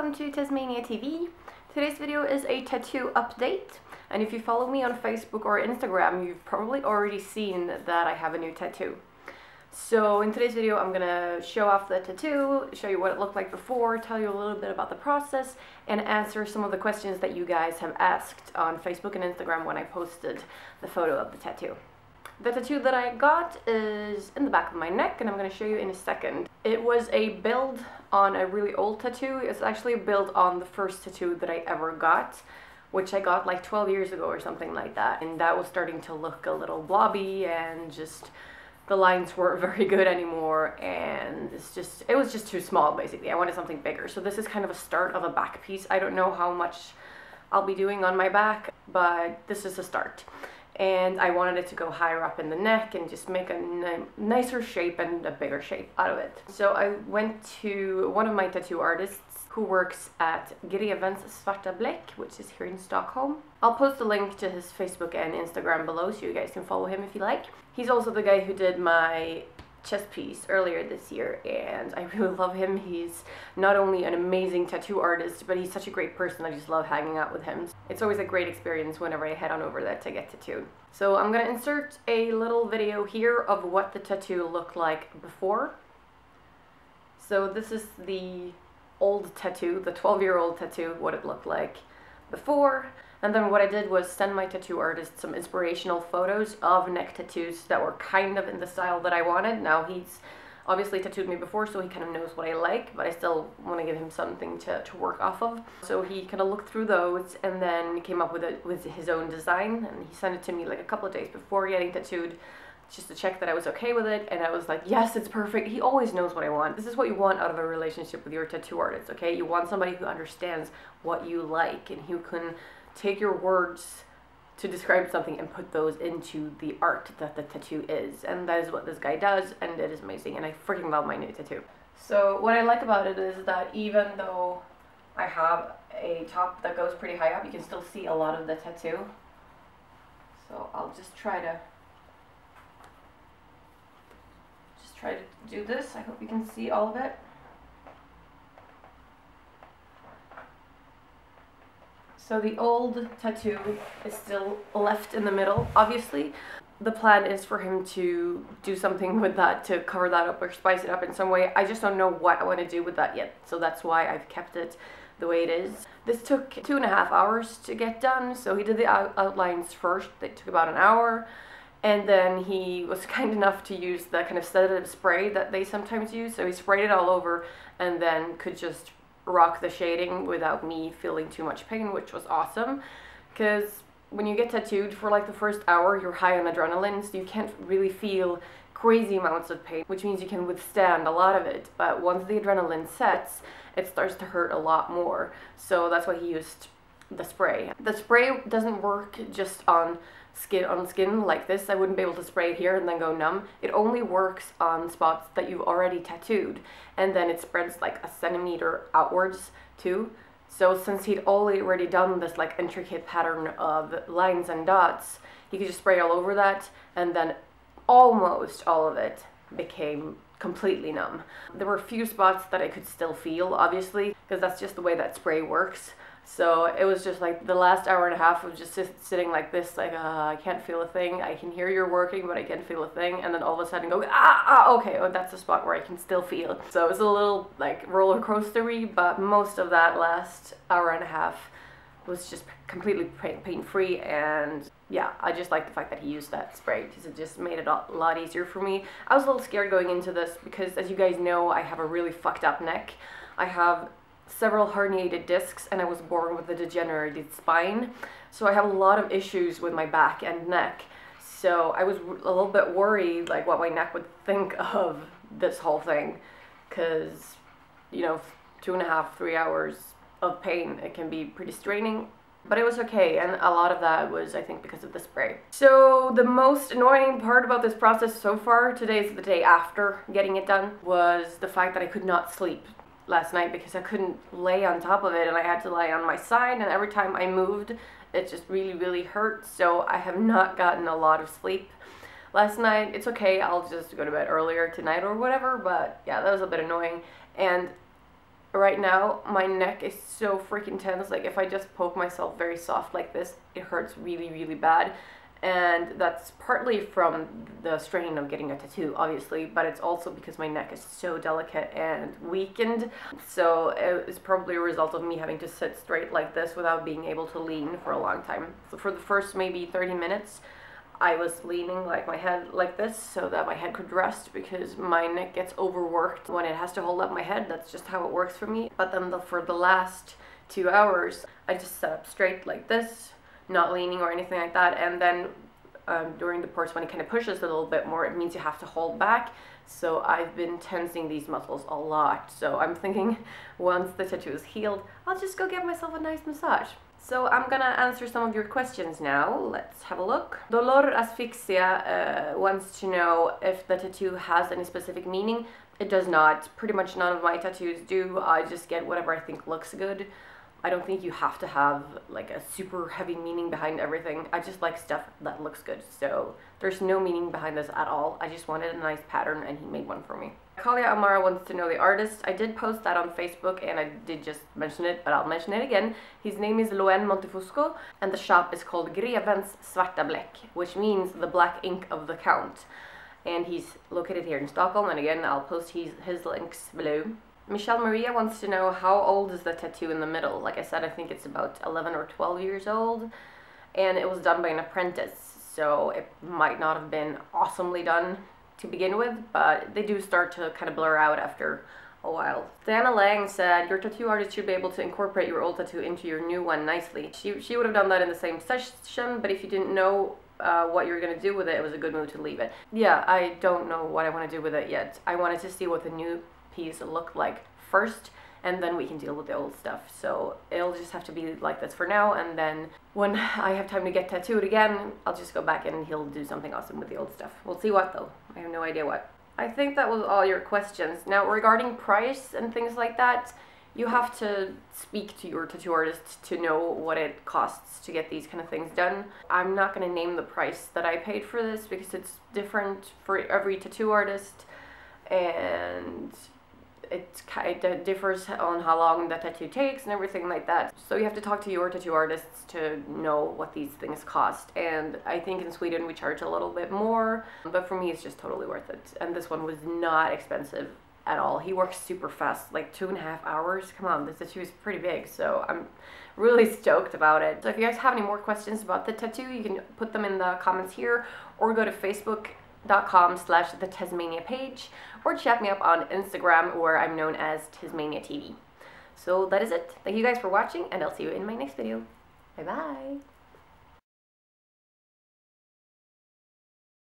welcome to Tasmania TV. Today's video is a tattoo update, and if you follow me on Facebook or Instagram, you've probably already seen that I have a new tattoo. So in today's video I'm gonna show off the tattoo, show you what it looked like before, tell you a little bit about the process, and answer some of the questions that you guys have asked on Facebook and Instagram when I posted the photo of the tattoo. The tattoo that I got is in the back of my neck, and I'm going to show you in a second. It was a build on a really old tattoo. It's actually a build on the first tattoo that I ever got, which I got like 12 years ago or something like that. And that was starting to look a little blobby, and just the lines weren't very good anymore, and it was just too small basically. I wanted something bigger. So this is kind of a start of a back piece. I don't know how much I'll be doing on my back, but this is a start. And I wanted it to go higher up in the neck and just make a nicer shape and a bigger shape out of it. So I went to one of my tattoo artists who works at Grevens Svarta Bläck, which is here in Stockholm. I'll post a link to his Facebook and Instagram below so you guys can follow him if you like. He's also the guy who did my chest piece earlier this year, and I really love him. He's not only an amazing tattoo artist, but he's such a great person. I just love hanging out with him. It's always a great experience whenever I head on over there to get tattooed. So I'm gonna insert a little video here of what the tattoo looked like before. So this is the old tattoo, the 12-year-old tattoo, what it looked like before. And then what I did was send my tattoo artist some inspirational photos of neck tattoos that were kind of in the style that I wanted. Now he's obviously tattooed me before, so he kind of knows what I like, but I still want to give him something to work off of. So he kind of looked through those and then came up with his own design, and he sent it to me like a couple of days before getting tattooed, just to check that I was okay with it. And I was like, yes, it's perfect. He always knows what I want. This is what you want out of a relationship with your tattoo artist, okay? You want somebody who understands what you like and who can take your words to describe something and put those into the art that the tattoo is. And that is what this guy does, and it is amazing, and I freaking love my new tattoo. So what I like about it is that even though I have a top that goes pretty high up, you can still see a lot of the tattoo. So I'll just try to do this. I hope you can see all of it. So the old tattoo is still left in the middle, obviously. The plan is for him to do something with that to cover that up or spice it up in some way. I just don't know what I want to do with that yet, so that's why I've kept it the way it is. This took 2.5 hours to get done, so he did the outlines first. They took about an hour, and then he was kind enough to use the kind of sedative spray that they sometimes use, so he sprayed it all over and then could just rock the shading without me feeling too much pain, which was awesome. Because when you get tattooed for like the first hour, you're high on adrenaline, so you can't really feel crazy amounts of pain, which means you can withstand a lot of it. But once the adrenaline sets, it starts to hurt a lot more. So that's why he used the spray. The spray doesn't work just on skin like this. I wouldn't be able to spray it here and then go numb. It only works on spots that you've already tattooed, and then it spreads like 1 centimeter outwards too. So since he'd already done this like intricate pattern of lines and dots, he could just spray all over that, and then almost all of it became completely numb. There were a few spots that I could still feel, obviously, because that's just the way that spray works. So it was just like the last hour and a half of just sitting like this, like, I can't feel a thing. I can hear you're working, but I can't feel a thing. And then all of a sudden go, okay, oh, that's a spot where I can still feel. So it was a little like roller coastery, but most of that last hour and a half was just completely pain-free. And yeah, I just like the fact that he used that spray because it just made it a lot easier for me. I was a little scared going into this because, as you guys know, I have a really fucked up neck. I have several herniated discs, and I was born with a degenerated spine, so I have a lot of issues with my back and neck. So I was a little bit worried like what my neck would think of this whole thing, because, you know, 2.5 to 3 hours of pain, it can be pretty straining. But it was okay, and a lot of that was, I think, because of the spray. So the most annoying part about this process so far, today is the day after getting it done, was the fact that I could not sleep last night because I couldn't lay on top of it, and I had to lie on my side, and every time I moved it just really hurt. So I have not gotten a lot of sleep last night. It's okay, I'll just go to bed earlier tonight or whatever, but yeah, that was a bit annoying. And right now my neck is so freaking tense. Like if I just poke myself very soft like this, it hurts really, really bad. And that's partly from the strain of getting a tattoo, obviously, but it's also because my neck is so delicate and weakened. So it's probably a result of me having to sit straight like this without being able to lean for a long time. So for the first maybe 30 minutes, I was leaning like my head like this so that my head could rest, because my neck gets overworked when it has to hold up my head. That's just how it works for me. But then for the last 2 hours, I just sat up straight like this, not leaning or anything like that. And then during the parts when it kind of pushes a little bit more, it means you have to hold back. So I've been tensing these muscles a lot. So I'm thinking once the tattoo is healed, I'll just go get myself a nice massage. So I'm gonna answer some of your questions now. Let's have a look. Dolor Asphyxia wants to know if the tattoo has any specific meaning. It does not. Pretty much none of my tattoos do. I just get whatever I think looks good. I don't think you have to have like a super heavy meaning behind everything. I just like stuff that looks good. So there's no meaning behind this at all. I just wanted a nice pattern and he made one for me. Kalia Amara wants to know the artist. I did post that on Facebook and I did just mention it, but I'll mention it again. His name is Loen Montefusco and the shop is called Grevens Svarta Bläck, which means the black ink of the count. And he's located here in Stockholm, and again I'll post his links below. Michelle Maria wants to know how old is the tattoo in the middle. Like I said, I think it's about 11 or 12 years old, and it was done by an apprentice, so it might not have been awesomely done to begin with, but they do start to kind of blur out after a while. Diana Lang said, your tattoo artist should be able to incorporate your old tattoo into your new one nicely. She would have done that in the same session, but if you didn't know what you were going to do with it, it was a good move to leave it. Yeah, I don't know what I want to do with it yet. I wanted to see what the new piece look like first, and then we can deal with the old stuff. So it'll just have to be like this for now, and then when I have time to get tattooed again, I'll just go back and he'll do something awesome with the old stuff. We'll see what though. I have no idea what. I think that was all your questions. Now regarding price and things like that, you have to speak to your tattoo artist to know what it costs to get these kind of things done. I'm not going to name the price that I paid for this because it's different for every tattoo artist, and it kind of differs on how long the tattoo takes and everything like that. So you have to talk to your tattoo artists to know what these things cost. And I think in Sweden we charge a little bit more, but for me it's just totally worth it. And this one was not expensive at all. He works super fast, like 2.5 hours. Come on, this tattoo is pretty big, so I'm really stoked about it. So if you guys have any more questions about the tattoo, you can put them in the comments here, or go to facebook.com/the Tasmania page, or chat me up on Instagram where I'm known as Tasmania TV. So that is it. Thank you guys for watching, and I'll see you in my next video. Bye bye.